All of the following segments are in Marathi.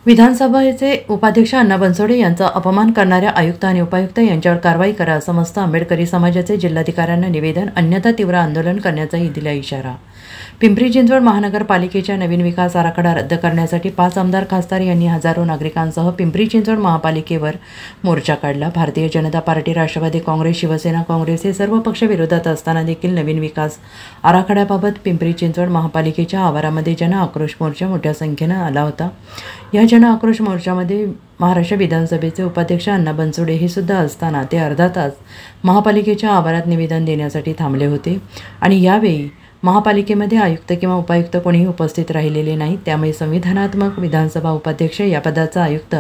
विधानसभेचे उपाध्यक्ष अण्णा बनसोडे यांचा अपमान करणाऱ्या आयुक्त आणि उपायुक्त यांच्यावर कारवाई करा, समस्त आंबेडकरी समाजाचे जिल्हाधिकाऱ्यांना निवेदन, अन्यथा तीव्र आंदोलन करण्याचाही दिला इशारा। पिंपरी चिंचवड महानगरपालिकेच्या नवीन विकास आराखडा रद्द करण्यासाठी 5 आमदार खासदार यांनी हजारो नागरिकांसह पिंपरी चिंचवड महापालिकेवर मोर्चा काढला। भारतीय जनता पार्टी, राष्ट्रवादी काँग्रेस, शिवसेना काँग्रेस हे सर्व पक्ष विरोधात असताना देखील नवीन विकास आराखड्याबाबत पिंपरी चिंचवड महापालिकेच्या आवारामध्ये जन आक्रोश मोर्चा मोठ्या संख्येने आला होता। या जन आक्रोश मोर्चामध्ये महाराष्ट्र विधानसभेचे उपाध्यक्ष अण्णा बनसोडे हे सुद्धा असताना ते अर्धा तास महापालिकेच्या आवारात निवेदन देण्यासाठी थांबले होते आणि यावेळी महापालिकेमध्ये आयुक्त किंवा उपायुक्त कोणीही उपस्थित राहिलेले नाही। त्यामुळे संविधानात्मक विधानसभा उपाध्यक्ष या पदाचा आयुक्त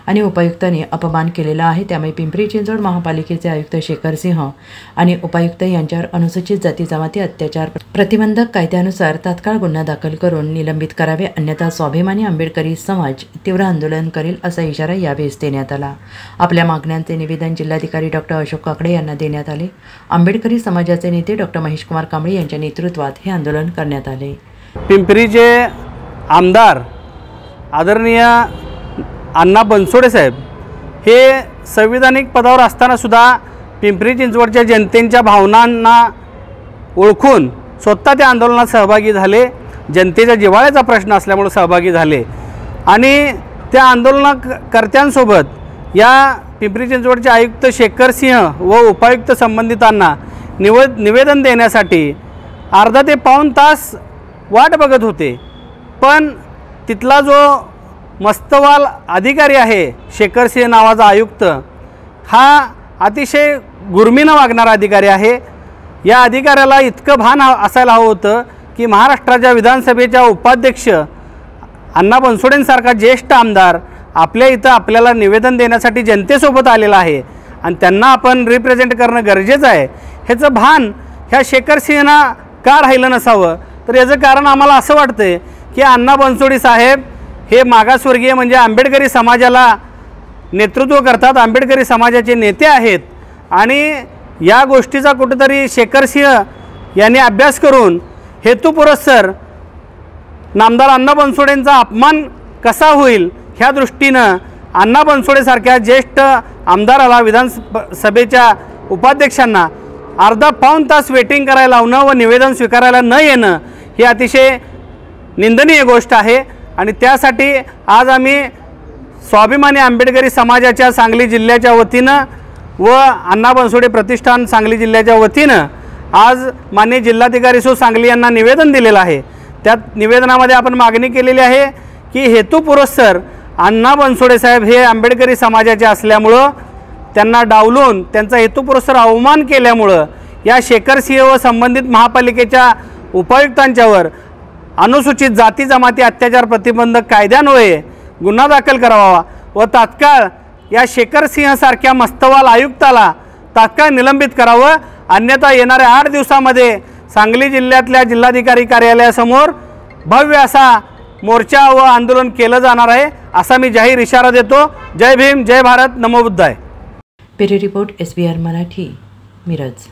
आणि उपायुक्तांनी अपमान केलेला आहे। त्यामुळे पिंपरी चिंचवड महापालिकेचे आयुक्त शेखर सिंह आणि उपायुक्त यांच्यावर अनुसूचित जाती जमाती अत्याचार प्रतिबंधक कायद्यानुसार तात्काळ गुन्हा दाखल करून निलंबित करावे, अन्यथा स्वाभिमानी आंबेडकरी समाज तीव्र आंदोलन करेल असा इशारा यावेळी देण्यात आला। आपल्या मागण्यांचे निवेदन जिल्हाधिकारी डॉक्टर अशोक काकडे यांना देण्यात आले। आंबेडकरी समाजाचे नेते डॉक्टर महेशकुमार कांबळे यांच्या नेतृत्वात हे आंदोलन करण्यात आले। पिंपरीचे आमदार आदरणीय अण्णा बनसोडे साहेब हे संविधानिक पदावर असताना सुद्धा पिंपरी चिंचवडच्या जनतेच्या भावनांना ओळखून स्वतः त्या आंदोलनात सहभागी झाले। जनतेच्या जिव्हाळ्याचा प्रश्न असल्यामुळे सहभागी झाले आणि त्या आंदोलनकर्त्यांसोबत या पिंपरी चिंचवडचे आयुक्त शेखर सिंह व उपायुक्त संबंधितांना निवेदन देण्यासाठी अर्धा ते पाऊण तास वाट बघत होते। पण तिथला जो मस्तवाल अधिकारी आहे शेखर सिंह नावाचा आयुक्त, हा अतिशय गुरमीनं वागणारा अधिकारी आहे। या अधिकाऱ्याला इतकं भान असायला हवं होतं की महाराष्ट्राच्या विधानसभेच्या उपाध्यक्ष अण्णा बनसोडेंसारखा ज्येष्ठ आमदार आपल्या इथं आपल्याला निवेदन देण्यासाठी जनतेसोबत आलेला आहे आणि त्यांना आपण रिप्रेझेंट करणं गरजेचं आहे, ह्याचं भान ह्या शेखर सिंहना का राहिलं नसावं। तर याचं कारण आम्हाला असं वाटतंय की अण्णा बनसोडे साहेब हे मागासवर्गीय म्हणजे आंबेडकरी समाजाला नेतृत्व करतात, आंबेडकरी समाजाचे नेते आहेत आणि या गोष्टीचा कुठेतरी शेखर सिंह यांनी अभ्यास करून हेतुपुरस्सर नामदार अण्णा बनसोडेंचा अपमान कसा होईल ह्या दृष्टीनं अण्णा बनसोडेसारख्या ज्येष्ठ आमदाराला विधानसभेच्या उपाध्यक्षांना अर्धा पाऊण तास वेटिंग करायला लावणं व निवेदन स्वीकारायला न येणं ही अतिशय निंदनीय गोष्ट आहे। आणि त्यासाठी आज आम्ही स्वाभिमानी आंबेडकरी समाजाच्या सांगली जिल्ह्याच्या वतीनं व अण्णा बनसोडे प्रतिष्ठान सांगली जिल्ह्याच्या वतीनं आज माननीय जिल्हाधिकारी सो सांगली यांना निवेदन दिलेलं आहे। त्यात निवेदनामध्ये आपण मागणी केलेली आहे की हेतुपुरस्सर अण्णा बनसोडे साहेब हे आंबेडकरी समाजाचे असल्यामुळं त्यांना डावलून त्यांचा हेतुपुरस्सर अवमान केल्यामुळं या शेखर सिंह व संबंधित महापालिकेच्या उपायुक्तांच्यावर अनुसूचित जाती जमाती अत्याचार प्रतिबंधक कायद्यान्वये गुन्हा दाखल करावा व तात्काळ या शेखर सिंहसारख्या मस्तवाल आयुक्ताला तात्काळ निलंबित करावं, अन्यथा येणाऱ्या 8 दिवसामध्ये सांगली जिल्ह्यातल्या जिल्हाधिकारी कार्यालयासमोर भव्य असा मोर्चा व आंदोलन केलं जाणार आहे असा मी जाहीर इशारा देतो। जय भीम, जय भारत, नमो बुद्धाय। Bureau report SBR Marathi, Miraj.